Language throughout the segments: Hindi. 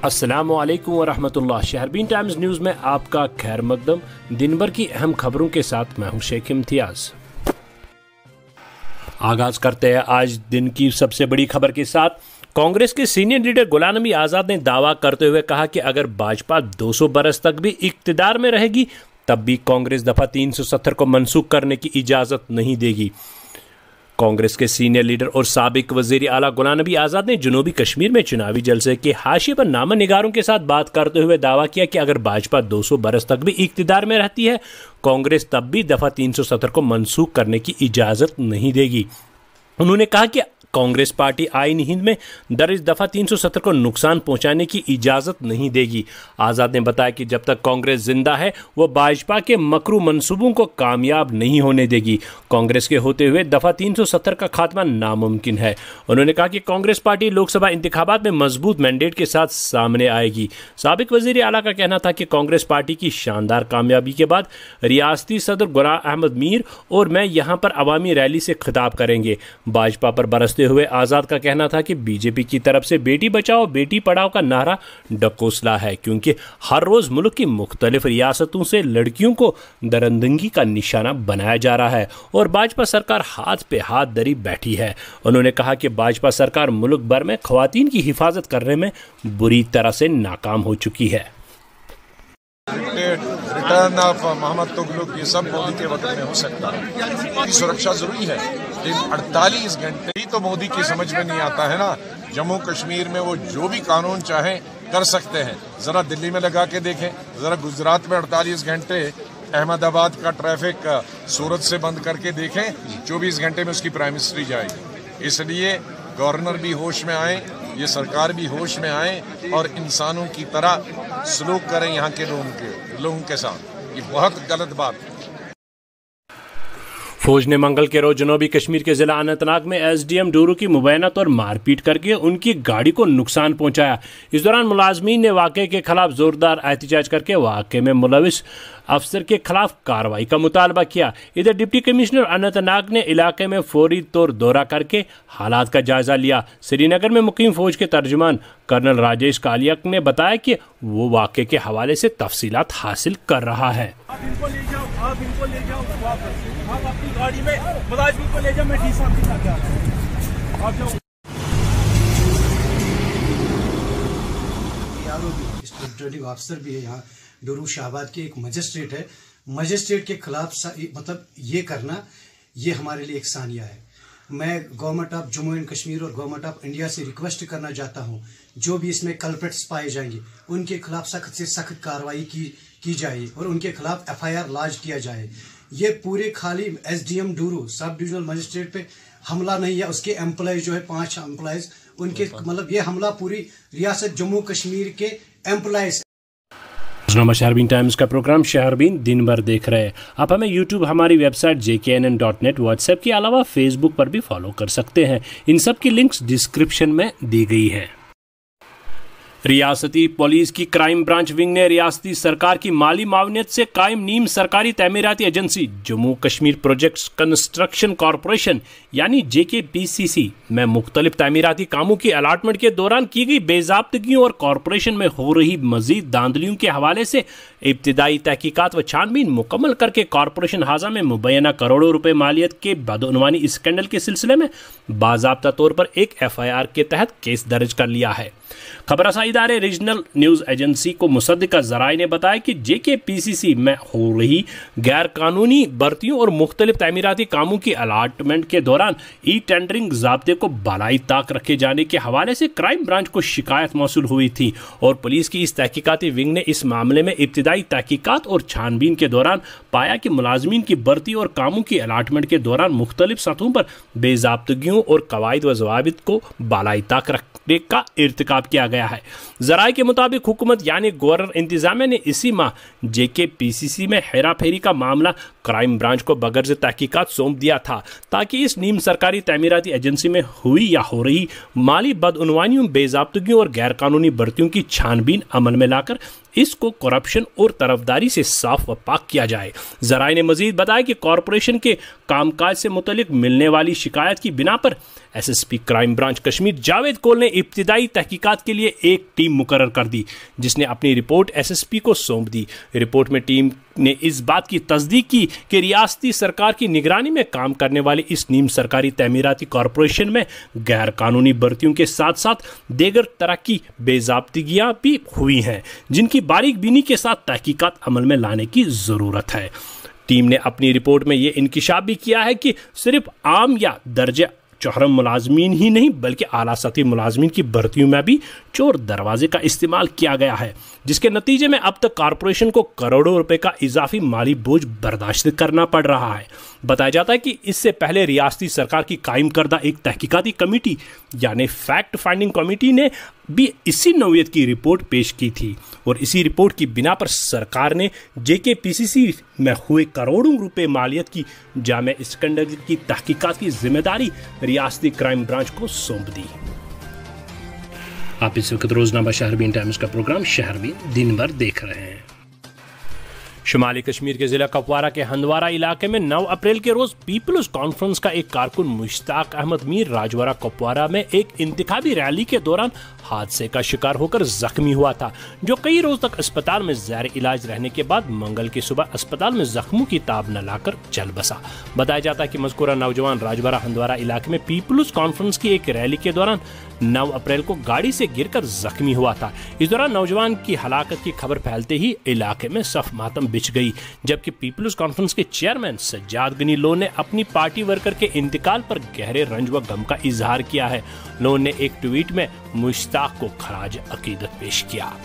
अस्सलामुअलैकुम वरहमतुल्लाह। शहरबीन टाइम्स न्यूज़ में आपका खैर मकदम। दिन भर की अहम खबरों के साथ मैं हूं शेख इम्तियाज। आगाज करते हैं आज दिन की सबसे बड़ी खबर के साथ। कांग्रेस के सीनियर लीडर गुलाम नबी आज़ाद ने दावा करते हुए कहा कि अगर भाजपा 200 बरस तक भी इक्तिदार में रहेगी तब भी कांग्रेस दफा 370 को मनसूख करने की इजाजत नहीं देगी। कांग्रेस के सीनियर लीडर और साबिक वजीर आला गुलाम नबी आज़ाद ने जनूबी कश्मीर में चुनावी जलसे के हाशिए पर नामा निगारों के साथ बात करते हुए दावा किया कि अगर भाजपा 200 बरस तक भी इक्तिदार में रहती है कांग्रेस तब भी दफा 370 को मनसूख करने की इजाजत नहीं देगी। उन्होंने कहा कि कांग्रेस पार्टी आईन हिंद में दर्ज दफा 370 को नुकसान पहुंचाने की इजाजत नहीं देगी। आज़ाद ने बताया कि जब तक कांग्रेस जिंदा है वो भाजपा के मकरू मंसूबों को कामयाब नहीं होने देगी। कांग्रेस के होते हुए दफा 370 का खात्मा नामुमकिन है। उन्होंने कहा कि कांग्रेस पार्टी लोकसभा इंतखाबात में मजबूत मैंडेट के साथ सामने आएगी। साबिक वजीर आला का कहना था कि कांग्रेस पार्टी की शानदार कामयाबी के बाद रियासती सदर गुलाम अहमद मीर और मैं यहां पर अवामी रैली से खिताब करेंगे। भाजपा पर बरसते हुए आज़ाद का कहना था कि बीजेपी की तरफ से बेटी बचाओ बेटी पढ़ाओ का नारा डकोसला है, क्योंकि हर रोज मुल्क की मुख्तलिफ रियासतों से लड़कियों को दरिंदगी का निशाना बनाया जा रहा है और भाजपा सरकार हाथ पे हाथ धरी बैठी है। उन्होंने कहा कि भाजपा सरकार मुल्क भर में ख्वातीन की हिफाजत करने में बुरी तरह से नाकाम हो चुकी है। रिटर्न ऑफ मोहम्मद तुगलक ये सब मोदी के वक्त में हो सकता है। सुरक्षा जरूरी है, लेकिन 48 घंटे ही तो मोदी की समझ में नहीं आता है ना। जम्मू कश्मीर में वो जो भी कानून चाहे कर सकते हैं। जरा दिल्ली में लगा के देखें, जरा गुजरात में 48 घंटे अहमदाबाद का ट्रैफिक सूरत से बंद करके देखें, 24 घंटे में उसकी प्राइम मिनिस्ट्री जाएगी। इसलिए गवर्नर भी होश में आए, ये सरकार भी होश में आए और इंसानों की तरह सलूक करें यहाँ के लोगों के साथ। ये बहुत गलत बात है। फौज ने मंगल के रोज जनूबी कश्मीर के जिला अनंतनाग में एसडीएम डोरू की मुबैना तौर मारपीट करके उनकी गाड़ी को नुकसान पहुंचाया। इस दौरान मुलाजमीन ने वाक़े के खिलाफ जोरदार एहतजाज करके वाक़े में मुलविस अफसर के खिलाफ कार्रवाई का मुतालबा किया। इधर डिप्टी कमिश्नर अनंतनाग ने इलाके में फौरी तौर दौरा करके हालात का जायजा लिया। श्रीनगर में मुकीम फौज के तर्जुमान कर्नल राजेश कालियक ने बताया कि वो वाक़े के हवाले से तफसीलात हासिल कर रहा है। आप इनको ले जाओ वापस, आप अपनी गाड़ी में मुलाजिम को ले जाओ, मैं डीसी के साथ जा रहा हूं। आप जाओ। रिटर्निंग ऑफिसर भी है यहाँ डोरू शाहबाद के, एक मजिस्ट्रेट है। मजिस्ट्रेट के खिलाफ मतलब ये करना ये हमारे लिए एक सानिया है। मैं government of Jammu and Kashmir और गवर्नमेंट ऑफ इंडिया से रिक्वेस्ट करना चाहता हूँ, जो भी इसमें कल्प्रिट्स पाए जाएंगे उनके खिलाफ सख्त से सख्त कार्रवाई की जाए और उनके खिलाफ एफआईआर लॉन्च किया जाए। ये पूरे खाली SDM Doru sub divisional magistrate पे हमला नहीं है, उसके एम्प्लॉयज जो है 5 एम्प्लॉयज उनके मतलब ये हमला पूरी रियासत जम्मू कश्मीर के एम्प्लॉयज। शहरबीन टाइम्स का प्रोग्राम शहरबीन दिन भर देख रहे हैं आप हमें यूट्यूब, हमारी वेबसाइट jknn.net, व्हाट्सएप के अलावा फेसबुक पर भी फॉलो कर सकते हैं। इन सब की लिंक्स डिस्क्रिप्शन में दी गई है। रियासती पुलिस की क्राइम ब्रांच विंग ने रियासती सरकार की माली मावनियत से कायम नीम सरकारी तमीराती agency Jammu Kashmir projects construction corporation यानी JKPCC में मुख्तलिफ तमीराती कामों की अलाटमेंट के दौरान की गई बेजाब्तगियों और कॉरपोरेशन में हो रही मजीद धांधलियों के हवाले से इब्तिदाई तहकीकात व छानबीन मुकम्मल करके कॉरपोरेशन हाजा में मुबैना करोड़ों रुपए मालियत के बदउनवानी स्कैंडल के सिलसिले में बाज़ाब्ता तौर पर एक FIR के तहत केस दर्ज कर लिया है। खबरसां इदारे रीजनल न्यूज एजेंसी को मुसद्दिका ज़राए ने बताया कि JKPCC में हो रही गैर कानूनी भर्तियों और मुख्तलिफ तमीराती कामों की अलाटमेंट के दौरान टेंडरिंग ज़ाब्ते को बालाई ताक रखे जाने के हवाले से क्राइम ब्रांच को शिकायत मौसूल हुई थी और पुलिस की इस तहकीकाती विंग ने इस मामले में इब्तिदाई तहकीकात और छानबीन के दौरान पाया कि मुलाजमीन की भर्ती और कामों की अलाटमेंट के दौरान मुख्तलिफ सतहों पर बेजाब्तगियों और कवायद व ज़वाबित को बालाई ताक रखने का इर्तिकाब किया गया है। ज़राए के मुताबिक हुकूमत यानी गवर्नर इंतजामिया ने इसी माह JKPCC में हेरा फेरी का मामला क्राइम ब्रांच को बगैर तहकीकात सौंप दिया था ताकि इस नीम सरकारी तमीराती एजेंसी में हुई या हो रही माली बदउनवानियों, बेजाब्तगियों और गैर कानूनी भर्तियों की छानबीन अमल में लाकर इसको करप्शन और तरफदारी से साफ व पाक किया जाए। जराए ने मजीद बताया कि कॉरपोरेशन के कामकाज से मुतल्लिक मिलने वाली शिकायत की बिना पर SSP crime branch Kashmir Javed Kol ने इब्तिदाई तहकीकात के लिए एक टीम मुकर्रर कर दी, जिसने अपनी रिपोर्ट एसएसपी को सौंप दी। रिपोर्ट में टीम ने इस बात की तस्दीक की कि रियासती सरकार की निगरानी में काम करने वाले इस नीम सरकारी तमीराती कॉरपोरेशन में गैर कानूनी भर्तियों के साथ साथ दीगर तरह की बेज़ाब्तिगियां भी हुई हैं, जिनकी बारीक बीनी के साथ तहकीकात अमल में लाने की ज़रूरत है। टीम ने अपनी रिपोर्ट में यह इंकिशाफ भी किया है कि सिर्फ आम या दर्जे चौहरम मुलाजमीन ही नहीं बल्कि आला सतही मुलाजमीन की भर्तियों में भी चोर दरवाजे का इस्तेमाल किया गया है, जिसके नतीजे में अब तक कॉरपोरेशन को करोड़ों रुपए का इजाफी माली बोझ बर्दाश्त करना पड़ रहा है। बताया जाता है कि इससे पहले रियासती सरकार की कायम करदा एक तहकीकाती कमेटी यानी फैक्ट फाइंडिंग कमेटी ने भी इसी नौयत की रिपोर्ट पेश की थी और इसी रिपोर्ट की बिना पर सरकार ने जेकेपीसीसी में हुए करोड़ों रुपए मालियत की जामे इस्कंदर की तहकीकात की जिम्मेदारी रियासती क्राइम ब्रांच को सौंप दी। आप इस वक्त रोजनामा शहरबीन टाइम्स का प्रोग्राम शहरबीन दिन भर देख रहे हैं। शुमाली कश्मीर के जिला कुपवारा के हंदवारा इलाके में 9 अप्रैल के रोज पीपल्स कॉन्फ्रेंस का एक कारकुन मुश्ताक अहमद मीर राजवाड़ा कुपवारा में एक इंतखाबी रैली के दौरान हादसे का शिकार होकर जख्मी हुआ था, जो कई रोज तक अस्पताल में ज़ैर इलाज रहने के बाद मंगल की सुबह अस्पताल में जख्मों की ताब न लाकर चल बसा। बताया जाता है कि मज़कूरा नौजवान राजवाड़ा हंदवारा इलाके में पीपल्स कॉन्फ्रेंस की एक रैली के दौरान 9 अप्रैल को गाड़ी से गिरकर जख्मी हुआ था। इस दौरान नौजवान की हलाकत की खबर फैलते ही इलाके में सफ मातम बिछ गई, जबकि पीपल्स कॉन्फ्रेंस के चेयरमैन सज्जाद गनी लोन ने अपनी पार्टी वर्कर के इंतकाल पर गहरे रंज व गम का इजहार किया है। लोन ने एक ट्वीट में मुश्ताक को खराज अकीदत पेश किया।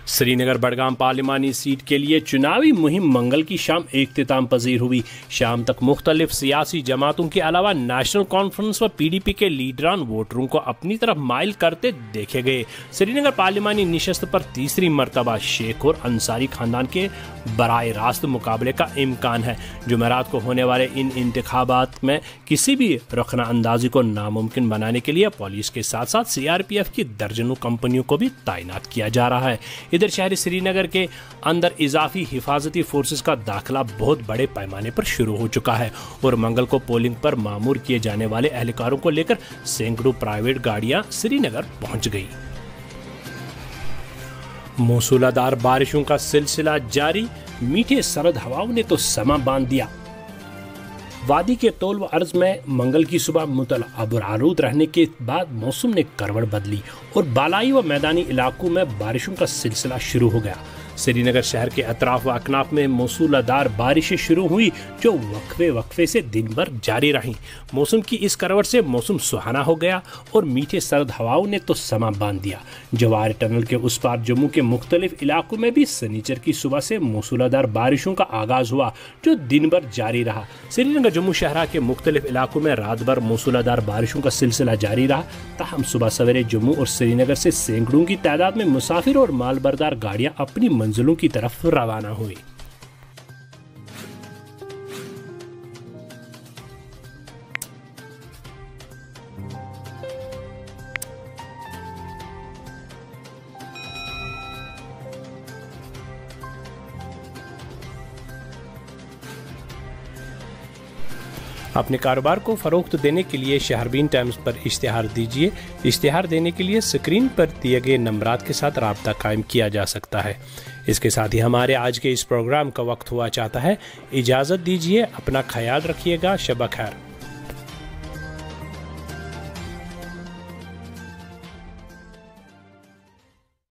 श्रीनगर बडगाम पार्लिमानी सीट के लिए चुनावी मुहिम मंगल की शाम इख्तिताम पजीर हुई। शाम तक मुख्तलिफ सियासी जमातों के अलावा नेशनल कॉन्फ्रेंस व पीडीपी के लीडरान वोटरों को अपनी तरफ माइल करते देखे गए। श्रीनगर पार्लिमानी निशस्त पर तीसरी मरतबा शेख और अंसारी खानदान के बराए रास्त मुकाबले का इम्कान है। जुमेरात को होने वाले इन इंतखाबात में किसी भी रखना अंदाजी को नामुमकिन बनाने के लिए पुलिस के साथ साथ सीआरपीएफ की दर्जनों कंपनियों को भी तैनात किया जा रहा है। इधर शहरी श्रीनगर के अंदर इजाफी हिफाजती फोर्सेस का दाखिला बहुत बड़े पैमाने पर शुरू हो चुका है और मंगल को पोलिंग पर मामूर किए जाने वाले एहलकारों को लेकर सैकड़ों प्राइवेट गाड़ियां श्रीनगर पहुंच गई। मौसूलाधार बारिशों का सिलसिला जारी, मीठे सरद हवाओं ने तो समा बांध दिया। वादी के तौल व अर्ज में मंगल की सुबह मुतल आबूरारूद रहने के बाद मौसम ने करवट बदली और बालाई व मैदानी इलाकों में बारिशों का सिलसिला शुरू हो गया। श्रीनगर शहर के अतराफ व अकनाफ में मौसूलाधार बारिशें शुरू हुई जो वक्फे से दिन भर जारी रहीं। मौसम की इस करवट से मौसम सुहाना हो गया और मीठे सर्द हवाओं ने तो समा बांध दिया। जवाहर टनल के उस पार जम्मू के मुख्तलिफ इलाकों में भी शनिचर की सुबह से मौसूलाधार बारिशों का आगाज हुआ जो दिन भर जारी रहा। श्रीनगर जम्मू शहरा के मुख्तलिफ इलाकों में रात भर मौसूलाधार बारिशों का सिलसिला जारी रहा। ताहम सुबह सवेरे जम्मू और श्रीनगर से सैकड़ों की तादाद में मुसाफिर और मालबरदार गाड़ियां अपनी मंजिलों की तरफ रवाना हुई। अपने कारोबार को फ़रोख्त देने के लिए शहरबीन टाइम्स पर इश्तिहार दीजिए। इश्तिहार देने के लिए स्क्रीन पर दिए गए नंबरात के साथ राब्ता कायम किया जा सकता है। इसके साथ ही हमारे आज के इस प्रोग्राम का वक्त हुआ चाहता है। इजाज़त दीजिए, अपना ख्याल रखिएगा। शब खैर।